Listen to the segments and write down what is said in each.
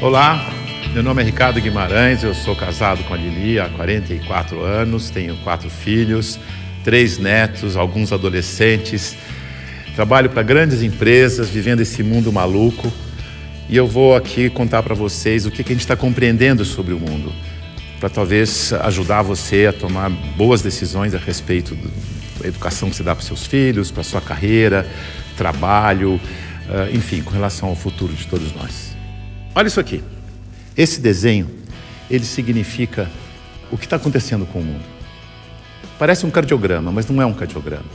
Olá, meu nome é Ricardo Guimarães, eu sou casado com a Lili há 44 anos, tenho 4 filhos, 3 netos, alguns adolescentes, trabalho para grandes empresas, vivendo esse mundo maluco, e eu vou aqui contar para vocês o que a gente está compreendendo sobre o mundo, para talvez ajudar você a tomar boas decisões a respeito da educação que você dá para os seus filhos, para a sua carreira, trabalho, enfim, com relação ao futuro de todos nós. Olha isso aqui. Esse desenho, ele significa o que está acontecendo com o mundo. Parece um cardiograma, mas não é um cardiograma.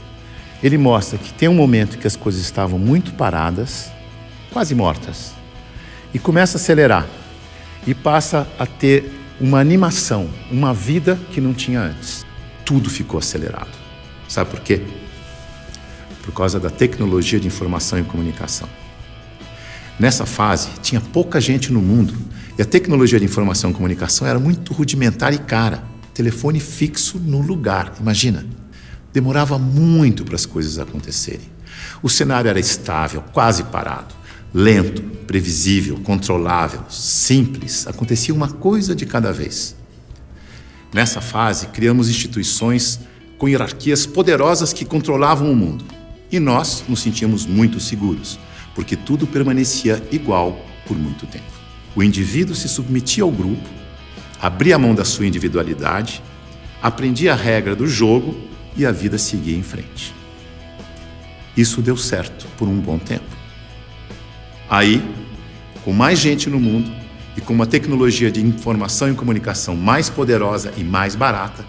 Ele mostra que tem um momento em que as coisas estavam muito paradas, quase mortas, e começa a acelerar, e passa a ter uma animação, uma vida que não tinha antes. Tudo ficou acelerado. Sabe por quê? Por causa da tecnologia de informação e comunicação. Nessa fase, tinha pouca gente no mundo e a tecnologia de informação e comunicação era muito rudimentar e cara. Telefone fixo no lugar, imagina. Demorava muito para as coisas acontecerem. O cenário era estável, quase parado, lento, previsível, controlável, simples. Acontecia uma coisa de cada vez. Nessa fase, criamos instituições com hierarquias poderosas que controlavam o mundo. E nós nos sentíamos muito seguros, porque tudo permanecia igual por muito tempo. O indivíduo se submetia ao grupo, abria a mão da sua individualidade, aprendia a regra do jogo e a vida seguia em frente. Isso deu certo por um bom tempo. Aí, com mais gente no mundo e com uma tecnologia de informação e comunicação mais poderosa e mais barata,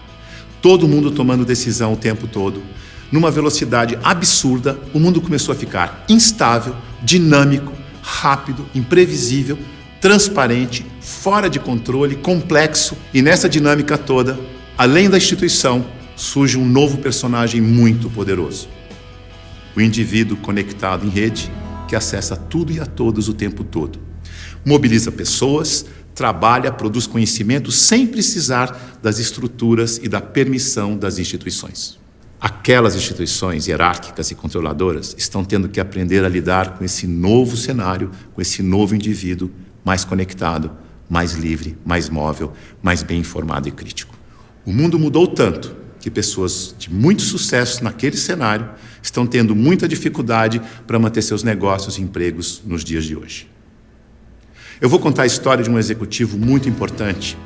todo mundo tomando decisão o tempo todo, numa velocidade absurda, o mundo começou a ficar instável, dinâmico, rápido, imprevisível, transparente, fora de controle, complexo, e nessa dinâmica toda, além da instituição, surge um novo personagem muito poderoso. O indivíduo conectado em rede, que acessa tudo e a todos o tempo todo. Mobiliza pessoas, trabalha, produz conhecimento sem precisar das estruturas e da permissão das instituições. Aquelas instituições hierárquicas e controladoras estão tendo que aprender a lidar com esse novo cenário, com esse novo indivíduo mais conectado, mais livre, mais móvel, mais bem informado e crítico. O mundo mudou tanto que pessoas de muito sucesso naquele cenário estão tendo muita dificuldade para manter seus negócios e empregos nos dias de hoje. Eu vou contar a história de um executivo muito importante,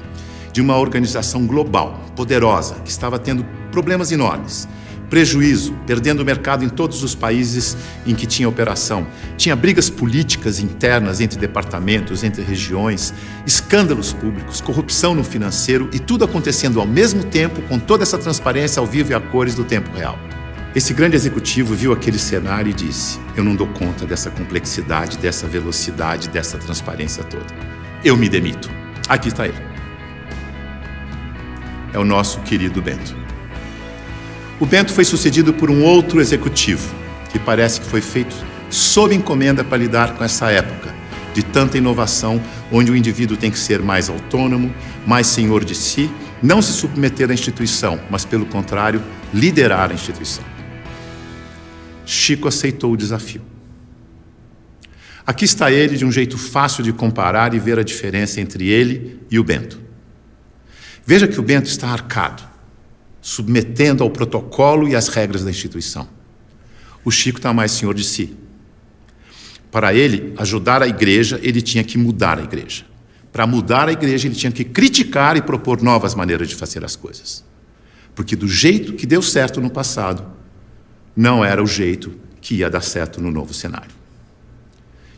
de uma organização global, poderosa, que estava tendo problemas enormes, prejuízo, perdendo o mercado em todos os países em que tinha operação. Tinha brigas políticas internas entre departamentos, entre regiões, escândalos públicos, corrupção no financeiro e tudo acontecendo ao mesmo tempo, com toda essa transparência ao vivo e a cores do tempo real. Esse grande executivo viu aquele cenário e disse: eu não dou conta dessa complexidade, dessa velocidade, dessa transparência toda. Eu me demito. Aqui está ele. É o nosso querido Bento. O Bento foi sucedido por um outro executivo, que parece que foi feito sob encomenda para lidar com essa época de tanta inovação, onde o indivíduo tem que ser mais autônomo, mais senhor de si, não se submeter à instituição, mas, pelo contrário, liderar a instituição. Chico aceitou o desafio. Aqui está ele, de um jeito fácil de comparar e ver a diferença entre ele e o Bento. Veja que o Bento está arcado, submetendo ao protocolo e às regras da instituição. O Chico está mais senhor de si. Para ele ajudar a igreja, ele tinha que mudar a igreja. Para mudar a igreja, ele tinha que criticar e propor novas maneiras de fazer as coisas. Porque do jeito que deu certo no passado, não era o jeito que ia dar certo no novo cenário.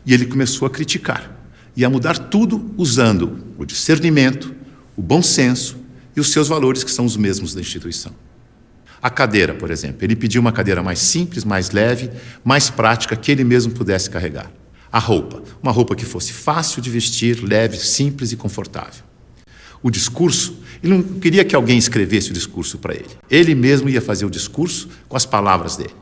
E ele começou a criticar e a mudar tudo usando o discernimento, o bom senso e os seus valores, que são os mesmos da instituição. A cadeira, por exemplo, ele pediu uma cadeira mais simples, mais leve, mais prática, que ele mesmo pudesse carregar. A roupa, uma roupa que fosse fácil de vestir, leve, simples e confortável. O discurso, ele não queria que alguém escrevesse o discurso para ele. Ele mesmo ia fazer o discurso com as palavras dele.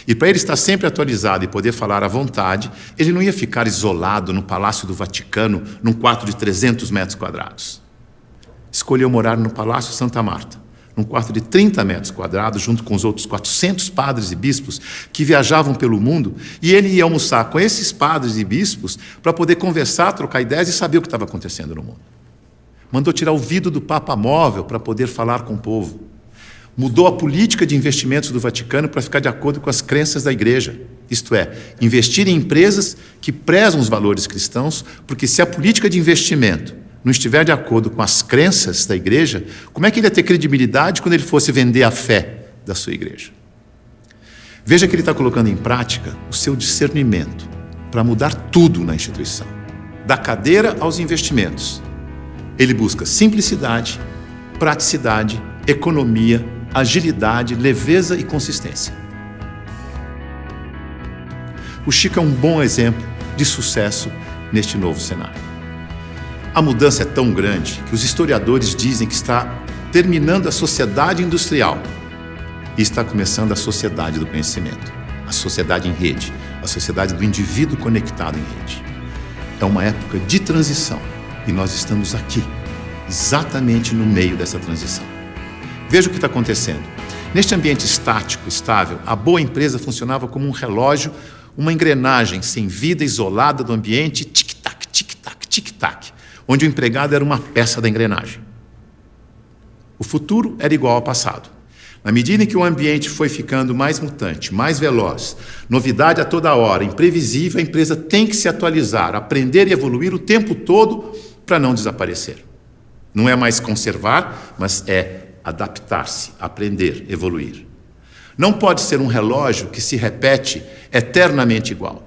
E para ele estar sempre atualizado e poder falar à vontade, ele não ia ficar isolado no Palácio do Vaticano, num quarto de 300 metros quadrados. Escolheu morar no Palácio Santa Marta, num quarto de 30 metros quadrados, junto com os outros 400 padres e bispos que viajavam pelo mundo, e ele ia almoçar com esses padres e bispos para poder conversar, trocar ideias e saber o que estava acontecendo no mundo. Mandou tirar o vidro do Papa móvel para poder falar com o povo. Mudou a política de investimentos do Vaticano para ficar de acordo com as crenças da Igreja. Isto é, investir em empresas que prezam os valores cristãos, porque se a política de investimento não estiver de acordo com as crenças da Igreja, como é que ele ia ter credibilidade quando ele fosse vender a fé da sua Igreja? Veja que ele está colocando em prática o seu discernimento para mudar tudo na instituição, da cadeira aos investimentos. Ele busca simplicidade, praticidade, economia, agilidade, leveza e consistência. O Chico é um bom exemplo de sucesso neste novo cenário. A mudança é tão grande que os historiadores dizem que está terminando a sociedade industrial e está começando a sociedade do conhecimento, a sociedade em rede, a sociedade do indivíduo conectado em rede. É uma época de transição e nós estamos aqui, exatamente no meio dessa transição. Veja o que está acontecendo. Neste ambiente estático, estável, a boa empresa funcionava como um relógio, uma engrenagem sem vida, isolada do ambiente, tic-tac, tic-tac, tic-tac, onde o empregado era uma peça da engrenagem. O futuro era igual ao passado. Na medida em que o ambiente foi ficando mais mutante, mais veloz, novidade a toda hora, imprevisível, a empresa tem que se atualizar, aprender e evoluir o tempo todo para não desaparecer. Não é mais conservar, mas é adaptar-se, aprender, evoluir. Não pode ser um relógio que se repete eternamente igual,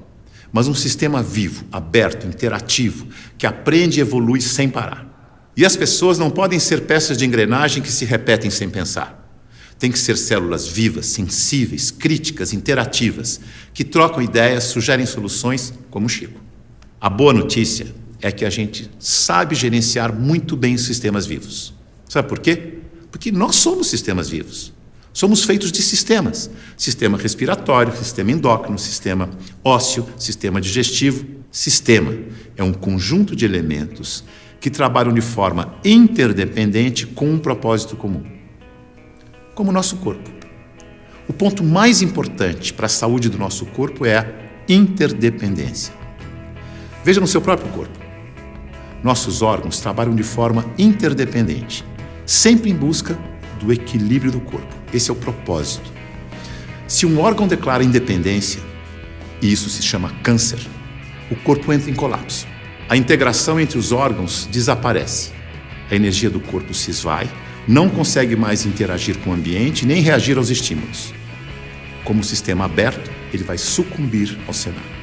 mas um sistema vivo, aberto, interativo, que aprende e evolui sem parar. E as pessoas não podem ser peças de engrenagem que se repetem sem pensar. Tem que ser células vivas, sensíveis, críticas, interativas, que trocam ideias, sugerem soluções, como o Chico. A boa notícia é que a gente sabe gerenciar muito bem os sistemas vivos. Sabe por quê? Porque nós somos sistemas vivos. Somos feitos de sistemas. Sistema respiratório, sistema endócrino, sistema ósseo, sistema digestivo. Sistema é um conjunto de elementos que trabalham de forma interdependente com um propósito comum. Como o nosso corpo. O ponto mais importante para a saúde do nosso corpo é a interdependência. Veja no seu próprio corpo. Nossos órgãos trabalham de forma interdependente, sempre em busca do equilíbrio do corpo. Esse é o propósito. Se um órgão declara independência, e isso se chama câncer, o corpo entra em colapso. A integração entre os órgãos desaparece. A energia do corpo se esvai, não consegue mais interagir com o ambiente nem reagir aos estímulos. Como sistema aberto, ele vai sucumbir ao cenário.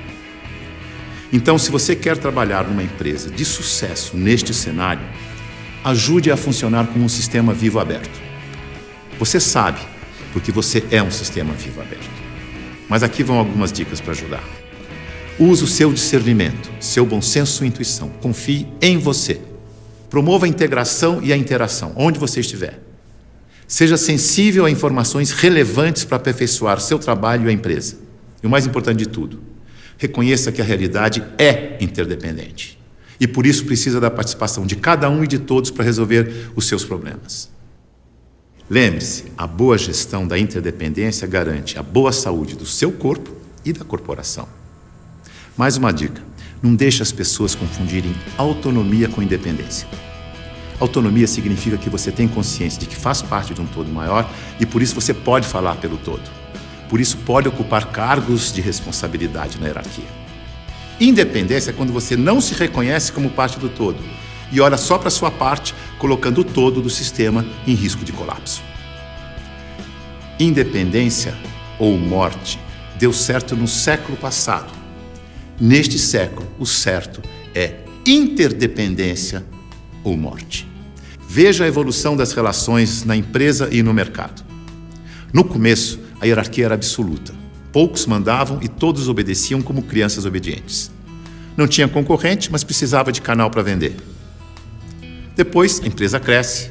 Então, se você quer trabalhar numa empresa de sucesso neste cenário, ajude a funcionar como um sistema vivo aberto. Você sabe, porque você é um sistema vivo aberto. Mas aqui vão algumas dicas para ajudar. Use o seu discernimento, seu bom senso e intuição. Confie em você. Promova a integração e a interação, onde você estiver. Seja sensível a informações relevantes para aperfeiçoar seu trabalho e a empresa. E o mais importante de tudo, reconheça que a realidade é interdependente. E por isso precisa da participação de cada um e de todos para resolver os seus problemas. Lembre-se, a boa gestão da interdependência garante a boa saúde do seu corpo e da corporação. Mais uma dica, não deixe as pessoas confundirem autonomia com independência. Autonomia significa que você tem consciência de que faz parte de um todo maior e por isso você pode falar pelo todo. Por isso pode ocupar cargos de responsabilidade na hierarquia. Independência é quando você não se reconhece como parte do todo e olha só para a sua parte, colocando o todo do sistema em risco de colapso. Independência ou morte deu certo no século passado. Neste século, o certo é interdependência ou morte. Veja a evolução das relações na empresa e no mercado. No começo, a hierarquia era absoluta. Poucos mandavam e todos obedeciam como crianças obedientes. Não tinha concorrente, mas precisava de canal para vender. Depois, a empresa cresce,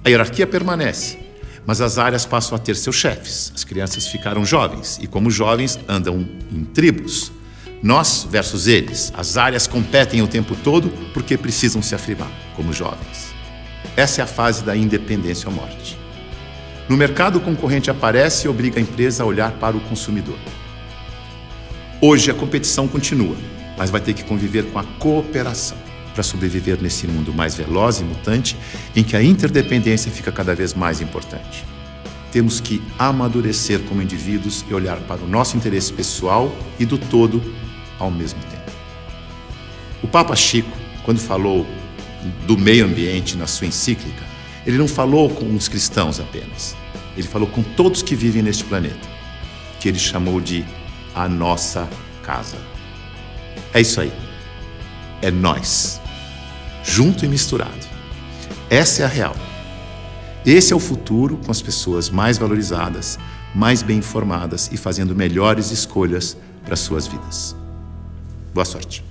a hierarquia permanece, mas as áreas passam a ter seus chefes. As crianças ficaram jovens e, como jovens, andam em tribos. Nós versus eles. As áreas competem o tempo todo porque precisam se afirmar como jovens. Essa é a fase da independência ou morte. No mercado, o concorrente aparece e obriga a empresa a olhar para o consumidor. Hoje, a competição continua, mas vai ter que conviver com a cooperação para sobreviver nesse mundo mais veloz e mutante, em que a interdependência fica cada vez mais importante. Temos que amadurecer como indivíduos e olhar para o nosso interesse pessoal e do todo ao mesmo tempo. O Papa Chico, quando falou do meio ambiente na sua encíclica, ele não falou com os cristãos apenas. Ele falou com todos que vivem neste planeta, que ele chamou de a nossa casa. É isso aí. É nós, junto e misturado. Essa é a real. Esse é o futuro, com as pessoas mais valorizadas, mais bem informadas e fazendo melhores escolhas para suas vidas. Boa sorte.